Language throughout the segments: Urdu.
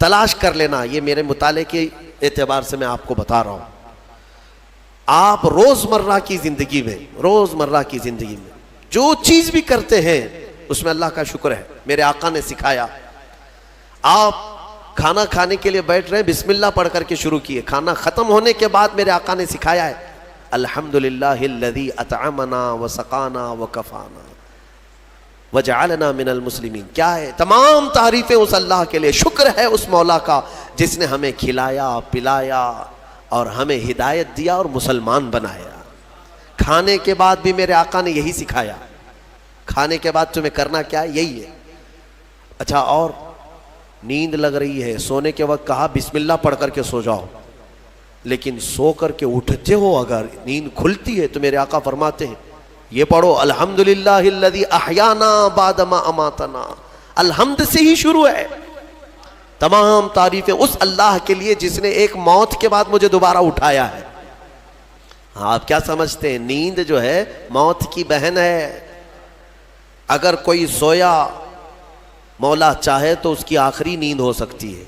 تلاش کر لینا. یہ میرے مطالعے کے اعتبار سے میں آپ کو بتا رہا ہوں. آپ روزمرہ کی زندگی میں جو چیز بھی کرتے ہیں اس میں اللہ کا شکر ہے. میرے آقا نے سکھایا. آپ کھانا کھانے کے لیے بیٹھ رہے ہیں, بسم اللہ پڑھ کر کے شروع کیے. کھانا ختم ہونے کے بعد میرے آقا نے سکھایا ہے الحمدللہ الذی اطعمنا وسقانا وکفانا وجعلنا من المسلمین. کیا ہے؟ تمام تعریفیں اس اللہ کے لیے. شکر ہے اس مولا کا جس نے ہمیں کھلایا پلایا اور ہمیں ہدایت دیا اور مسلمان بنایا. کھانے کے بعد بھی میرے آقا نے یہی سکھایا. کھانے کے بعد تمہیں کرنا کیا ہے؟ یہی ہے. اچھا, اور نیند لگ رہی ہے, سونے کے وقت کہا بسم اللہ پڑھ کر کے سو جاؤ. لیکن سو کر کے اٹھتے ہو, اگر نیند کھلتی ہے تو میرے آقا فرماتے ہیں یہ پڑھو الحمدللہ الذی احیانا بعد ما اماتنا. الحمد سے ہی شروع ہے. تمام تعریفیں اس اللہ کے لیے جس نے ایک موت کے بعد مجھے دوبارہ اٹھایا ہے. آپ کیا سمجھتے ہیں؟ نیند جو ہے موت کی بہن ہے. اگر کوئی سویا مولا چاہے تو اس کی آخری نیند ہو سکتی ہے.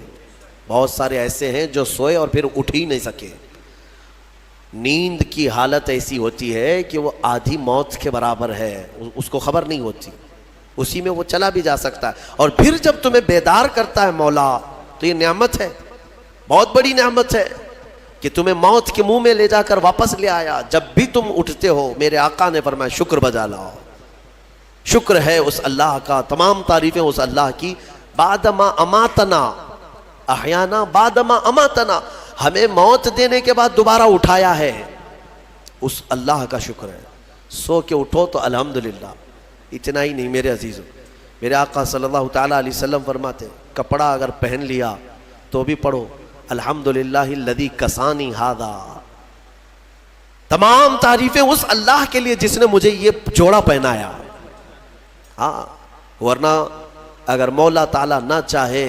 بہت سارے ایسے ہیں جو سوئے اور پھر اٹھ ہی نہیں سکے. نیند کی حالت ایسی ہوتی ہے کہ وہ آدھی موت کے برابر ہے, اس کو خبر نہیں ہوتی, اسی میں وہ چلا بھی جا سکتا ہے. اور پھر جب تمہیں بیدار کرتا ہے مولا تو یہ نعمت ہے, بہت بڑی نعمت ہے کہ تمہیں موت کے منہ میں لے جا کر واپس لے آیا. جب بھی تم اٹھتے ہو میرے آقا نے فرمایا شکر بجا لاؤ. شکر ہے اس اللہ کا, تمام تعریفیں اس اللہ کی. بعد ما اماتنا احیانا بعد ما اماتنا, ہمیں موت دینے کے بعد دوبارہ اٹھایا ہے, اس اللہ کا شکر ہے. سو کے اٹھو تو الحمدللہ. اتنا ہی نہیں میرے عزیزوں, میرے آقا صلی اللہ تعالیٰ علیہ وسلم فرماتے کپڑا اگر پہن لیا تو بھی پڑھو الحمدللہ الذی کسانی ھذا. تمام تعریفیں اس اللہ کے لیے جس نے مجھے یہ جوڑا پہنایا. ہاں, ورنہ اگر مولا تعالیٰ نہ چاہے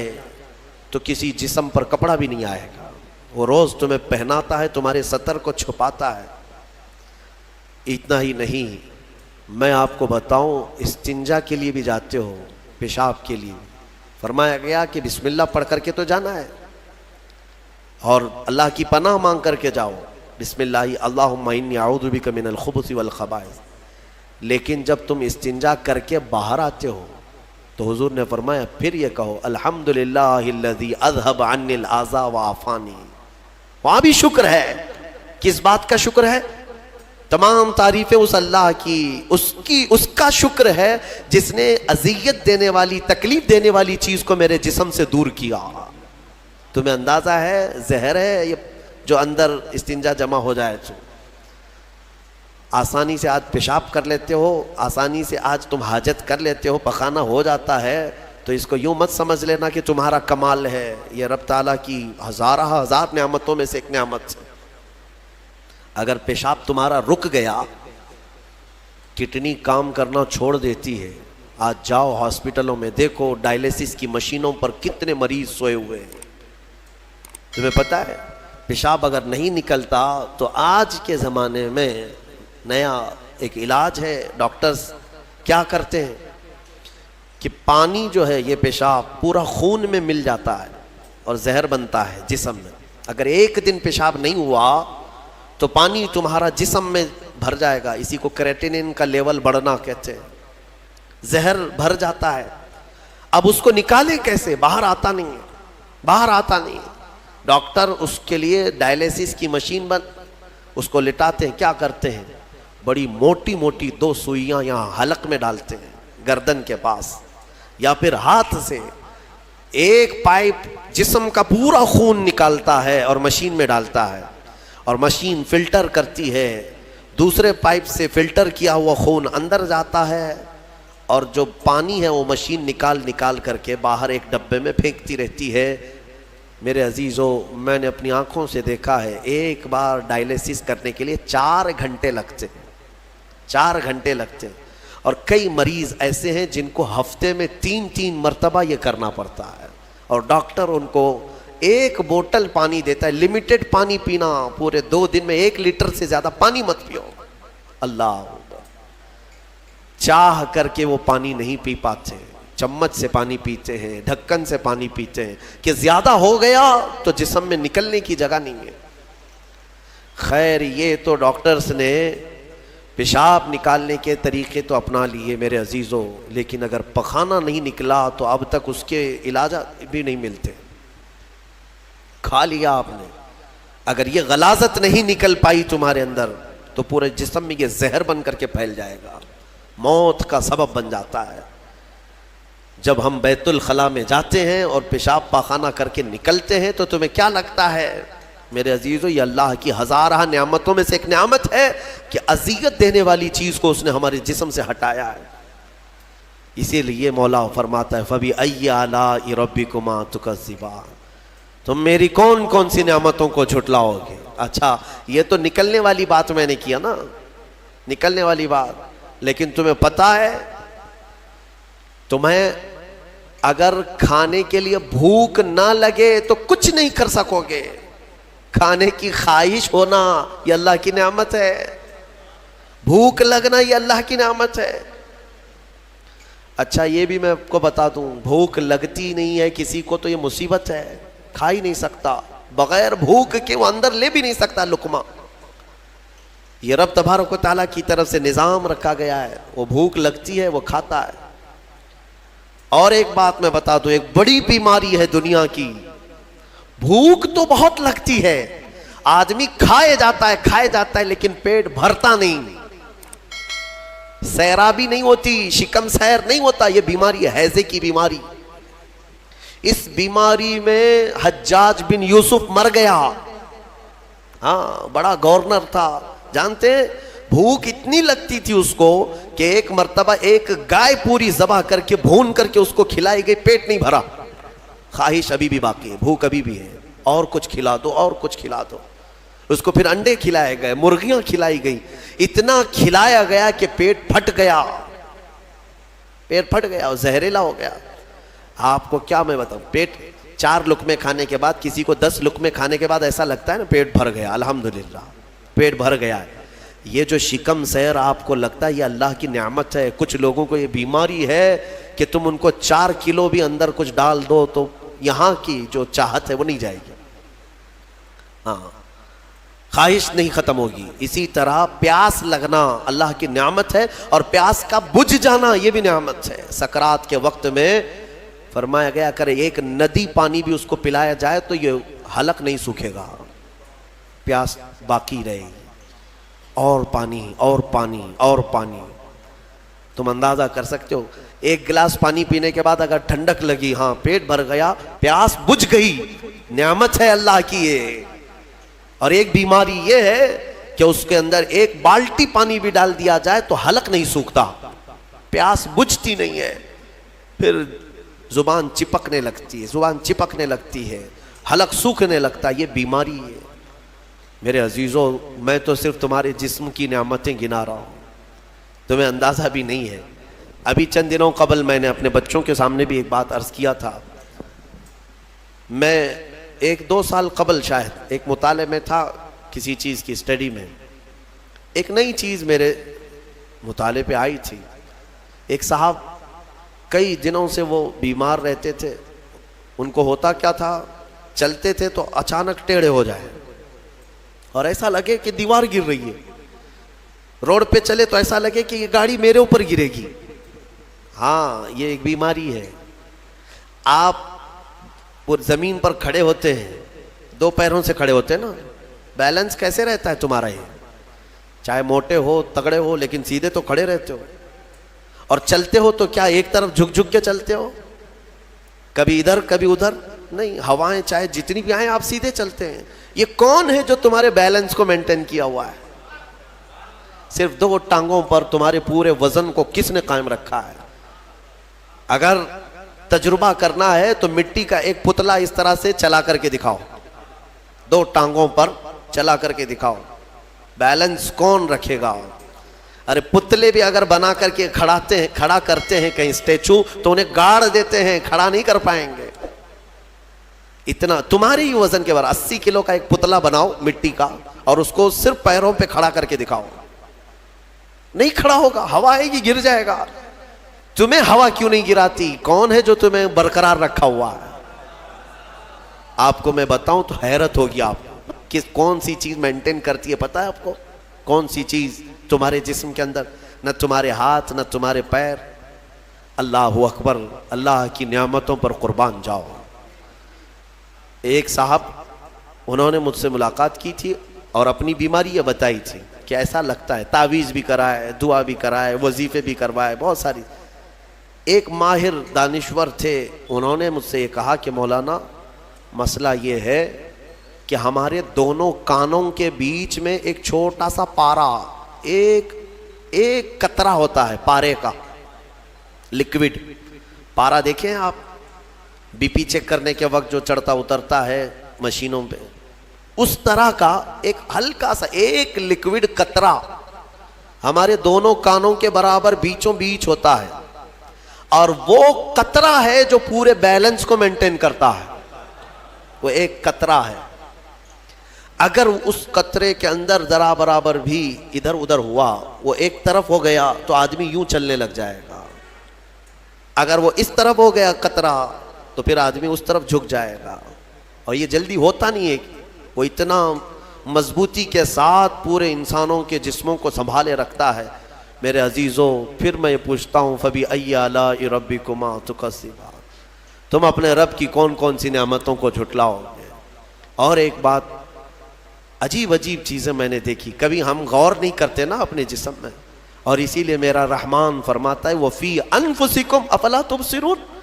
تو کسی جسم پر کپڑا بھی نہیں آئے گا. وہ روز تمہیں پہناتا ہے, تمہارے سطر کو چھپاتا ہے. اتنا ہی نہیں, میں آپ کو بتاؤں, استنجا کے لیے بھی جاتے ہو, پیشاب کے لیے فرمایا گیا کہ بسم اللہ پڑھ کر کے تو جانا ہے اور اللہ کی پناہ مانگ کر کے جاؤ. بسم اللہ اللہم انی اعوذ بک من الخبث والخبائث. لیکن جب تم استنجا کر کے باہر آتے ہو تو حضور نے فرمایا پھر یہ کہو الحمدللہ الذی اذھب عنی الاذى وعافانی. وہاں بھی شکر ہے. کس بات کا شکر ہے؟ تمام تعریفیں اس اللہ کی, اس کا شکر ہے جس نے اذیت دینے والی, تکلیف دینے والی چیز کو میرے جسم سے دور کیا. تمہیں اندازہ ہے زہر ہے یہ جو اندر استنجا جمع ہو جائے تو آسانی سے آج پیشاب کر لیتے ہو, آسانی سے آج تم حاجت کر لیتے ہو, پخانہ ہو جاتا ہے, تو اس کو یوں مت سمجھ لینا کہ تمہارا کمال ہے. یہ رب تعالیٰ کی ہزار نعمتوں میں سے ایک نعمت ہے. اگر پیشاب تمہارا رک گیا, کڈنی کام کرنا چھوڑ دیتی ہے, آج جاؤ ہاسپٹلوں میں دیکھو ڈائلیسس کی مشینوں پر کتنے مریض سوئے ہوئے ہیں. تمہیں پتہ ہے پیشاب اگر نہیں نکلتا تو آج کے زمانے میں نیا ایک علاج ہے. ڈاکٹرز کیا کرتے ہیں کہ پانی جو ہے یہ پیشاب پورا خون میں مل جاتا ہے اور زہر بنتا ہے جسم میں. اگر ایک دن پیشاب نہیں ہوا تو پانی تمہارا جسم میں بھر جائے گا. اسی کو کریٹینن کا لیول بڑھنا کہتے ہیں. زہر بھر جاتا ہے. اب اس کو نکالے کیسے؟ باہر آتا نہیں. ڈاکٹر اس کے لیے ڈائلیسس کی مشین اس کو لٹاتے ہیں. کیا کرتے ہیں؟ بڑی موٹی 2 سوئیاں یہاں حلق میں ڈالتے ہیں گردن کے پاس, یا پھر ہاتھ سے ایک پائپ جسم کا پورا خون نکالتا ہے اور مشین میں ڈالتا ہے, اور مشین فلٹر کرتی ہے. دوسرے پائپ سے فلٹر کیا ہوا خون اندر جاتا ہے, اور جو پانی ہے وہ مشین نکال کر کے باہر ایک ڈبے میں پھینکتی رہتی ہے. میرے عزیزو, میں نے اپنی آنکھوں سے دیکھا ہے ایک بار ڈائلیسس کرنے کے لیے 4 گھنٹے لگتے ہیں. 4 گھنٹے لگتے ہیں. اور کئی مریض ایسے ہیں جن کو ہفتے میں 3 مرتبہ یہ کرنا پڑتا ہے, اور ڈاکٹر ان کو 1 بوتل پانی دیتا ہے. لمیٹڈ پانی پینا, پورے 2 دن میں 1 لیٹر سے زیادہ پانی مت پیو. اللہ چاہ کر کے وہ پانی نہیں پی پاتے. چمچ سے پانی پیتے ہیں, ڈھکن سے پانی پیتے ہیں کہ زیادہ ہو گیا تو جسم میں نکلنے کی جگہ نہیں ہے. خیر یہ تو ڈاکٹرز نے پیشاب نکالنے کے طریقے تو اپنا لیے میرے عزیزوں, لیکن اگر پخانہ نہیں نکلا تو اب تک اس کے علاج بھی نہیں ملتے. کھا لیا آپ نے, اگر یہ غلاظت نہیں نکل پائی تمہارے اندر تو پورے جسم میں یہ زہر بن کر کے پھیل جائے گا, موت کا سبب بن جاتا ہے. جب ہم بیت الخلاء میں جاتے ہیں اور پیشاب پاخانہ کر کے نکلتے ہیں تو تمہیں کیا لگتا ہے میرے عزیزو؟ یہ اللہ کی ہزارہ نعمتوں میں سے ایک نعمت ہے کہ اذیت دینے والی چیز کو اس نے ہمارے جسم سے ہٹایا ہے. اسی لیے مولا فرماتا ہے فَبِأَيِّ آلَاءِ رَبِّكُمَا تُكَذِّبَانِ, تم میری کون کون سی نعمتوں کو جھٹلاؤ گے. اچھا یہ تو نکلنے والی بات میں نے کیا نا, نکلنے والی بات, لیکن تمہیں پتا ہے تمہیں اگر کھانے کے لیے بھوک نہ لگے تو کچھ نہیں کر سکو گے. کھانے کی خواہش ہونا یہ اللہ کی نعمت ہے, بھوک لگنا یہ اللہ کی نعمت ہے. اچھا یہ بھی میں آپ کو بتا دوں, بھوک لگتی نہیں ہے کسی کو تو یہ مصیبت ہے, کھا ہی نہیں سکتا, بغیر بھوک کے وہ اندر لے بھی نہیں سکتا لقمہ. یہ رب تبارک و تعالیٰ کی طرف سے نظام رکھا گیا ہے, وہ بھوک لگتی ہے وہ کھاتا ہے. اور ایک بات میں بتا دوں, ایک بڑی بیماری ہے دنیا کی, بھوک تو بہت لگتی ہے, آدمی کھائے جاتا ہے لیکن پیٹ بھرتا نہیں, سیرابی نہیں ہوتی, شکم سیر نہیں ہوتا. یہ بیماری ہے ہیضے کی بیماری. اس بیماری میں حجاج بن یوسف مر گیا. ہاں بڑا گورنر تھا, جانتے ہیں بھوک اتنی لگتی تھی اس کو کہ ایک مرتبہ ایک گائے پوری ذبح کر کے بھون کر کے اس کو کھلائی گئی, پیٹ نہیں بھرا, خواہش ابھی بھی باقی ہے, بھوک ابھی بھی ہے, اور کچھ کھلا دو اور کچھ کھلا دو. اس کو پھر انڈے کھلائے گئے, مرغیاں کھلائی گئی, اتنا کھلایا گیا کہ پیٹ پھٹ گیا, پیٹ پھٹ گیا اور زہریلا ہو گیا. آپ کو کیا میں بتاؤں, پیٹ 4 لقمے کھانے کے بعد, کسی کو 10 لقمے کھانے کے بعد ایسا لگتا ہے نا پیٹ بھر گیا, الحمدللہ پیٹ بھر گیا ہے. یہ جو شکم سیر آپ کو لگتا ہے یہ اللہ کی نعمت ہے. کچھ لوگوں کو یہ بیماری ہے کہ تم ان کو 4 کلو بھی اندر کچھ ڈال دو تو یہاں کی جو چاہت ہے وہ نہیں جائے گی, ہاں خواہش نہیں ختم ہوگی. اسی طرح پیاس لگنا اللہ کی نعمت ہے, اور پیاس کا بجھ جانا یہ بھی نعمت ہے. سکرات کے وقت میں فرمایا گیا کرے ایک ندی پانی بھی اس کو پلایا جائے تو یہ حلق نہیں سوکھے گا, پیاس باقی رہے گی, اور پانی اور پانی اور پانی. تم اندازہ کر سکتے ہو ایک گلاس پانی پینے کے بعد اگر ٹھنڈک لگی, ہاں پیٹ بھر گیا, پیاس بجھ گئی, نعمت ہے اللہ کی یہ. اور ایک بیماری یہ ہے کہ اس کے اندر ایک بالٹی پانی بھی ڈال دیا جائے تو حلق نہیں سوکھتا, پیاس بجھتی نہیں ہے, پھر زبان چپکنے لگتی ہے, حلق سوکھنے لگتا ہے. یہ بیماری ہے میرے عزیزوں. میں تو صرف تمہارے جسم کی نعمتیں گنا رہا ہوں, تمہیں اندازہ بھی نہیں ہے. ابھی چند دنوں قبل میں نے اپنے بچوں کے سامنے بھی ایک بات عرض کیا تھا. میں 1-2 سال قبل شاید ایک مطالعے میں تھا, کسی چیز کی اسٹڈی میں, ایک نئی چیز میرے مطالعے پہ آئی تھی. ایک صاحب کئی دنوں سے وہ بیمار رہتے تھے, ان کو ہوتا کیا تھا, چلتے تھے تو اچانک ٹیڑھے ہو جائے اور ایسا لگے کہ دیوار گر رہی ہے, روڈ پہ چلے تو ایسا لگے کہ یہ گاڑی میرے اوپر گرے گی. ہاں یہ ایک بیماری ہے. آپ زمین پر کھڑے ہوتے ہیں, 2 پیروں سے کھڑے ہوتے ہیں نا, بیلنس کیسے رہتا ہے تمہارا؟ یہ چاہے موٹے ہو تگڑے ہو لیکن سیدھے تو کھڑے رہتے ہو. اور چلتے ہو تو کیا ایک طرف جھک جھک کے چلتے ہو, کبھی ادھر کبھی ادھر نہیں, ہوائیں چاہے جتنی بھی آئیں آپ سیدھے چلتے ہیں. یہ کون ہے جو تمہارے بیلنس کو مینٹین کیا ہوا ہے؟ صرف 2 ٹانگوں پر تمہارے پورے وزن کو کس نے قائم رکھا ہے؟ اگر تجربہ کرنا ہے تو مٹی کا ایک پتلا اس طرح سے چلا کر کے دکھاؤ, 2 ٹانگوں پر چلا کر کے دکھاؤ, بیلنس کون رکھے گا؟ ارے پتلے بھی اگر بنا کر کے کھڑا کرتے ہیں کہیں اسٹیچو تو انہیں گاڑ دیتے ہیں, کھڑا نہیں کر پائیں گے. اتنا تمہارے ہی وزن کے بارے 80 کلو کا ایک پتلا بناؤ مٹی کا اور اس کو صرف پیروں پہ کھڑا کر کے دکھاؤ, نہیں کھڑا ہوگا, ہوا آئے گی گر جائے گا. تمہیں ہوا کیوں نہیں گراتی؟ کون ہے جو تمہیں برقرار رکھا ہوا ہے؟ آپ کو میں بتاؤں تو حیرت ہوگی آپ کو کہ کون سی چیز مینٹین کرتی ہے، پتہ ہے آپ کو؟ کون سی چیز تمہارے جسم کے اندر؟ نہ تمہارے ہاتھ نہ تمہارے پیر. اللہ اکبر، اللہ کی نعمتوں پر قربان جاؤ. ایک صاحب انہوں نے مجھ سے ملاقات کی تھی اور اپنی بیماری یہ بتائی تھی کہ ایسا لگتا ہے، تعویذ بھی کرائے، دعا بھی کرائے، وظیفے بھی کروائے، بہت ساری. ایک ماہر دانشور تھے، انہوں نے مجھ سے یہ کہا کہ مولانا مسئلہ یہ ہے کہ ہمارے دونوں کانوں کے بیچ میں ایک چھوٹا سا پارا، ایک قطرہ ہوتا ہے پارے کا، لکوڈ پارا. دیکھیں آپ بی پی چیک کرنے کے وقت جو چڑھتا اترتا ہے مشینوں پہ، اس طرح کا ایک ہلکا سا ایک لکوڈ قطرہ ہمارے دونوں کانوں کے برابر بیچوں بیچ ہوتا ہے، اور وہ قطرہ ہے جو پورے بیلنس کو مینٹین کرتا ہے. وہ ایک قطرہ ہے، اگر اس قطرے کے اندر ذرا برابر بھی ادھر ادھر ہوا، وہ ایک طرف ہو گیا تو آدمی یوں چلنے لگ جائے گا. اگر وہ اس طرف ہو گیا قطرہ تو پھر آدمی اس طرف جھک جائے گا. اور یہ جلدی ہوتا نہیں ہے. وہ اتنا مضبوطی کے ساتھ پورے انسانوں کے جسموں کو سنبھالے رکھتا ہے. میرے عزیزوں، پھر میں یہ پوچھتا ہوں فَبِأَيِّ آلَاءِ رَبِّكُمَا تُكَذِّبَانِ، تم اپنے رب کی کون کون سی نعمتوں کو جھٹلاؤ گے؟ اور ایک بات، عجیب عجیب چیزیں میں نے دیکھی، کبھی ہم غور نہیں کرتے نا اپنے جسم میں، اور اسی لیے میرا رحمان فرماتا ہے وَفِي أَنفُسِكُمْ أَفَلَا تُبْصِرُونَ،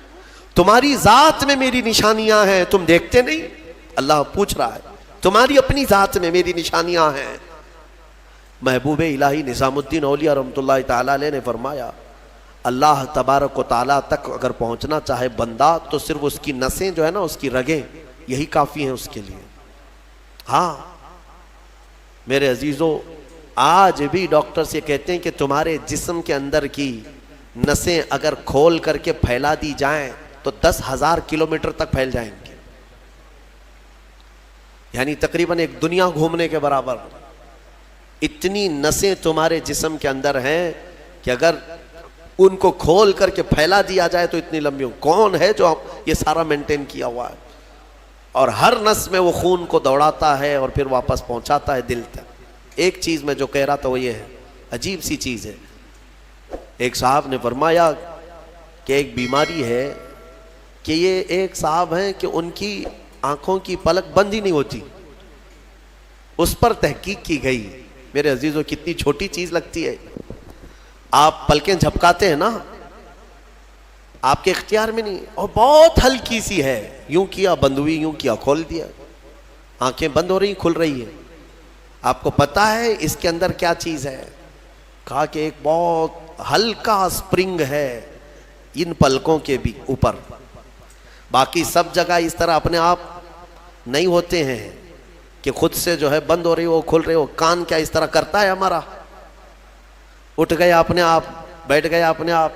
تمہاری ذات میں میری نشانیاں ہیں، تم دیکھتے نہیں؟ اللہ پوچھ رہا ہے تمہاری اپنی ذات میں میری نشانیاں ہیں. محبوب الہی نظام الدین اولیاء رحمۃ اللہ تعالیٰ علیہ نے فرمایا اللہ تبارک و تعالیٰ تک اگر پہنچنا چاہے بندہ تو صرف اس کی نسیں جو ہے نا، اس کی رگیں، یہی کافی ہیں اس کے لیے. ہاں میرے عزیزوں، آج بھی ڈاکٹرز یہ کہتے ہیں کہ تمہارے جسم کے اندر کی نسیں اگر کھول کر کے پھیلا دی جائیں تو 10,000 کلومیٹر تک پھیل جائیں گے، یعنی تقریباً ایک دنیا گھومنے کے برابر. اتنی نسیں تمہارے جسم کے اندر ہیں کہ اگر ان کو کھول کر کے پھیلا دیا جائے تو اتنی لمبی. کون ہے جو یہ سارا مینٹین کیا ہوا ہے؟ اور ہر نس میں وہ خون کو دوڑاتا ہے اور پھر واپس پہنچاتا ہے دل تک. ایک چیز میں جو کہہ رہا تھا وہ یہ ہے، عجیب سی چیز ہے. ایک صاحب نے فرمایا کہ ایک بیماری ہے کہ یہ ایک صاحب ہیں کہ ان کی آنکھوں کی پلک بند ہی نہیں ہوتی. اس پر تحقیق کی گئی. میرے عزیزوں، کتنی چھوٹی چیز لگتی ہے. آپ پلکیں جھپکاتے ہیں نا، آپ کے اختیار میں نہیں، اور بہت ہلکی سی ہے، یوں کیا بند ہوئی، یوں کیا کھول دیا، آنکھیں بند ہو رہی کھل رہی ہے. آپ کو پتا ہے اس کے اندر کیا چیز ہے؟ کہا کہ ایک بہت ہلکا اسپرنگ ہے ان پلکوں کے بھی اوپر. باقی سب جگہ اس طرح اپنے آپ نہیں ہوتے ہیں کہ خود سے جو ہے بند ہو رہی ہو کھل رہی ہو. کان کیا اس طرح کرتا ہے ہمارا؟ اٹھ گیا اپنے آپ، بیٹھ گیا اپنے آپ.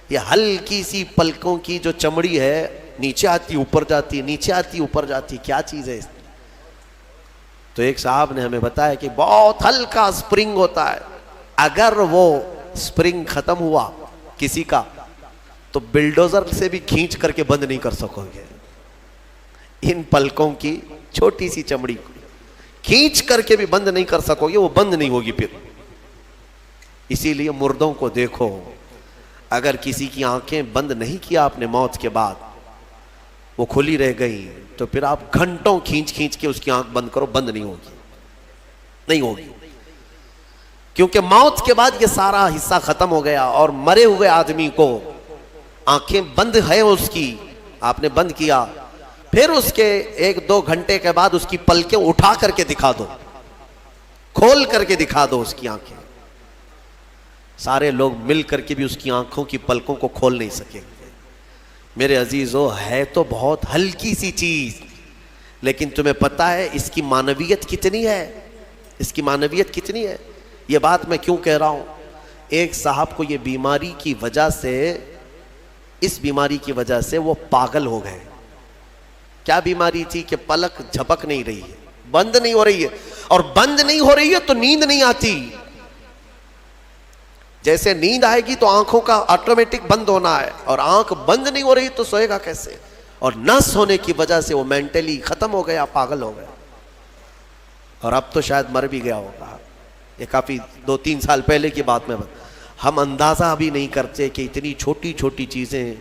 یہ ہلکی سی پلکوں کی جو چمڑی ہے نیچے آتی اوپر جاتی، نیچے آتی اوپر جاتی. کیا چیز ہے اس؟ تو ایک صاحب نے ہمیں بتایا کہ بہت ہلکا اسپرنگ ہوتا ہے. اگر وہ اسپرنگ ختم ہوا کسی کا تو بلڈوزر سے بھی کھینچ کر کے بند نہیں کر سکو گے. ان پلکوں کی چھوٹی سی چمڑی کو کھینچ کر کے بھی بند نہیں کر سکو گے، وہ بند نہیں ہوگی پھر. اسی لیے مردوں کو دیکھو، اگر کسی کی آنکھیں بند نہیں کیا آپ نے موت کے بعد، وہ کھلی رہ گئی، تو پھر آپ گھنٹوں کھینچ کھینچ کے اس کی آنکھ بند کرو، بند نہیں ہوگی، نہیں ہوگی. کیونکہ موت کے بعد یہ سارا حصہ ختم ہو گیا. اور مرے ہوئے آدمی کو آنکھیں بند ہے اس کی، آپ نے بند کیا، پھر اس کے 1-2 گھنٹے کے بعد اس کی پلکیں اٹھا کر کے دکھا دو، کھول کر کے دکھا دو اس کی آنکھیں. سارے لوگ مل کر کے بھی اس کی آنکھوں کی پلکوں کو کھول نہیں سکیں گے. میرے عزیزو، ہے تو بہت ہلکی سی چیز، لیکن تمہیں پتہ ہے اس کی معنویت کتنی ہے؟ اس کی معنویت کتنی ہے؟ یہ بات میں کیوں کہہ رہا ہوں؟ ایک صاحب کو یہ بیماری کی وجہ سے، اس بیماری کی وجہ سے وہ پاگل ہو گئے. کیا بیماری تھی؟ کہ پلک جھپک نہیں رہی ہے، بند نہیں ہو رہی ہے، اور بند نہیں ہو رہی ہے تو نیند نہیں آتی. جیسے نیند آئے گی تو آنکھوں کا آٹومیٹک بند ہونا ہے، اور آنکھ بند نہیں ہو رہی تو سوئے گا کیسے؟ اور نس ہونے کی وجہ سے وہ مینٹلی ختم ہو گیا، پاگل ہو گیا، اور اب تو شاید مر بھی گیا ہوگا۔ یہ کافی 2-3 سال پہلے کی بات میں ہم اندازہ بھی نہیں کرتے کہ اتنی چھوٹی چھوٹی چیزیں۔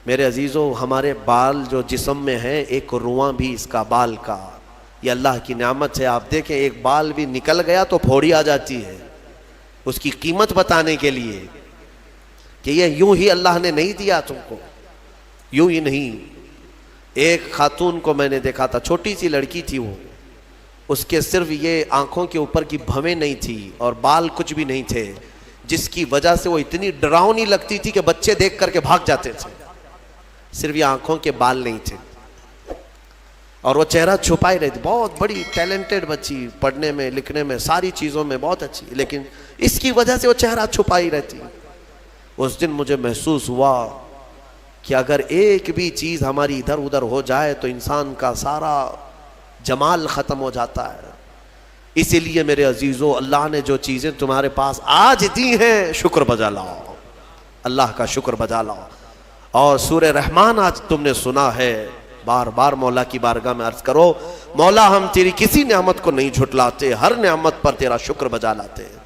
میرے عزیزوں، ہمارے بال جو جسم میں ہیں، ایک رواں بھی اس کا بال کا، یہ اللہ کی نعمت ہے۔ آپ دیکھیں ایک بال بھی نکل گیا تو پھوڑی آ جاتی ہے، اس کی قیمت بتانے کے لیے کہ یہ یوں ہی اللہ نے نہیں دیا تم کو، یوں ہی نہیں۔ ایک خاتون کو میں نے دیکھا تھا، چھوٹی سی لڑکی تھی، وہ اس کے صرف یہ آنکھوں کے اوپر کی بھویں نہیں تھی اور بال کچھ بھی نہیں تھے، جس کی وجہ سے وہ اتنی ڈراؤنی لگتی تھی کہ بچے دیکھ کر کے بھاگ جاتے تھے۔ صرف یہ آنکھوں کے بال نہیں تھے، اور وہ چہرہ چھپائی رہتی۔ بہت بڑی ٹیلنٹڈ بچی، پڑھنے میں لکھنے میں ساری چیزوں میں بہت اچھی، لیکن اس کی وجہ سے وہ چہرہ چھپائی رہتی۔ اس دن مجھے محسوس ہوا کہ اگر ایک بھی چیز ہماری ادھر ادھر ہو جائے تو انسان کا سارا جمال ختم ہو جاتا ہے۔ اسی لیے میرے عزیزو، اللہ نے جو چیزیں تمہارے پاس آج دی ہیں، شکر بجا لاؤ، اللہ کا شکر بجا لاؤ۔ اور سورہ رحمان آج تم نے سنا ہے، بار بار مولا کی بارگاہ میں عرض کرو، مولا ہم تیری کسی نعمت کو نہیں جھٹلاتے، ہر نعمت پر تیرا شکر بجا لاتے ہیں۔